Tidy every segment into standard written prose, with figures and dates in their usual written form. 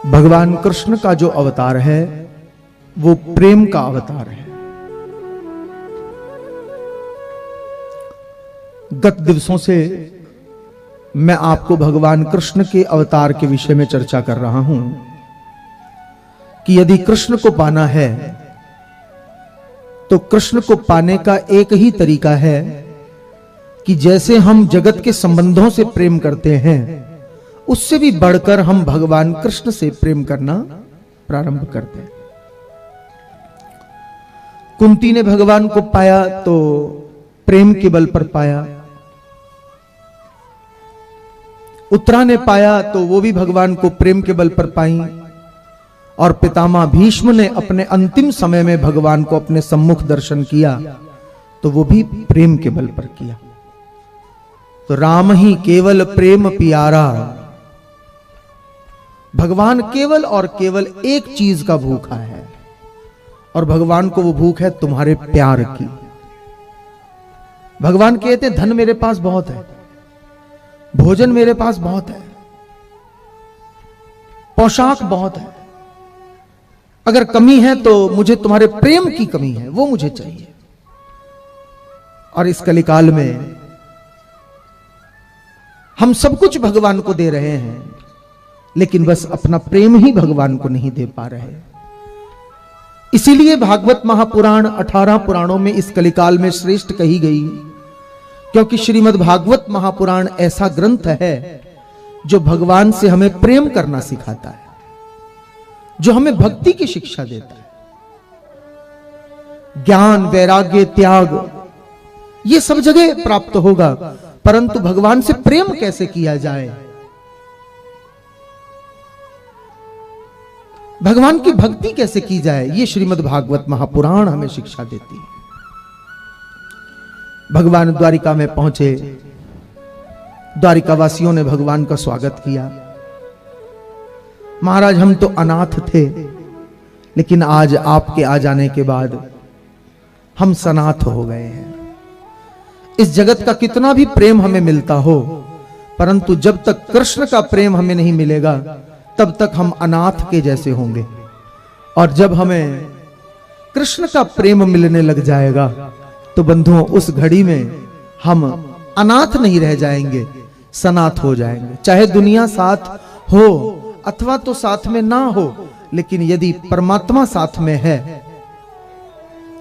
भगवान कृष्ण का जो अवतार है वो प्रेम का अवतार है। गत दिवसों से मैं आपको भगवान कृष्ण के अवतार के विषय में चर्चा कर रहा हूं कि यदि कृष्ण को पाना है तो कृष्ण को पाने का एक ही तरीका है कि जैसे हम जगत के संबंधों से प्रेम करते हैं उससे भी बढ़कर हम भगवान कृष्ण से प्रेम करना प्रारंभ करते हैं। कुंती ने भगवान को पाया तो प्रेम के बल पर पाया, उत्तरा ने पाया तो वो भी भगवान को प्रेम के बल पर पाई, और पितामह भीष्म ने अपने अंतिम समय में भगवान को अपने सम्मुख दर्शन किया तो वो भी प्रेम के बल पर किया। तो राम ही केवल प्रेम पियारा, भगवान केवल और केवल एक चीज का भूखा है और भगवान को वो भूख है तुम्हारे प्यार की। भगवान कहते धन मेरे पास बहुत है, भोजन मेरे पास बहुत है, पोशाक बहुत है, अगर कमी है तो मुझे तुम्हारे प्रेम की कमी है, वो मुझे चाहिए। और इस कलिकाल में हम सब कुछ भगवान को दे रहे हैं लेकिन बस अपना प्रेम ही भगवान को नहीं दे पा रहे। इसीलिए भागवत महापुराण 18 पुराणों में इस कलिकाल में श्रेष्ठ कही गई, क्योंकि श्रीमद् भागवत महापुराण ऐसा ग्रंथ है जो भगवान से हमें प्रेम करना सिखाता है, जो हमें भक्ति की शिक्षा देता है। ज्ञान, वैराग्य, त्याग ये सब जगह प्राप्त होगा, परंतु भगवान से प्रेम कैसे किया जाए, भगवान की भक्ति कैसे की जाए, ये श्रीमद् भागवत महापुराण हमें शिक्षा देती है। भगवान द्वारिका में पहुंचे, द्वारिका वासियों ने भगवान का स्वागत किया। महाराज हम तो अनाथ थे लेकिन आज आपके आ जाने के बाद हम सनाथ हो गए हैं। इस जगत का कितना भी प्रेम हमें मिलता हो, परंतु जब तक कृष्ण का प्रेम हमें नहीं मिलेगा तब तक हम अनाथ के जैसे होंगे, और जब हमें कृष्ण का प्रेम मिलने लग जाएगा तो बंधुओं उस घड़ी में हम अनाथ नहीं रह जाएंगे, सनाथ हो जाएंगे। चाहे दुनिया साथ हो अथवा तो साथ में ना हो, लेकिन यदि परमात्मा साथ में है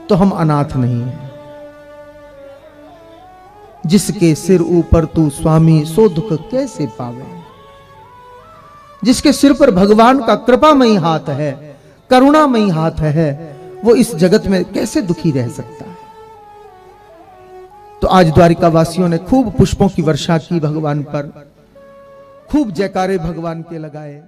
तो हम अनाथ नहीं हैं। जिसके सिर ऊपर तू स्वामी सो दुख कैसे पावे, जिसके सिर पर भगवान का कृपामयी हाथ है, करुणामयी हाथ है, वो इस जगत में कैसे दुखी रह सकता है। तो आज द्वारिका वासियों ने खूब पुष्पों की वर्षा की भगवान पर, खूब जयकारे भगवान के लगाए।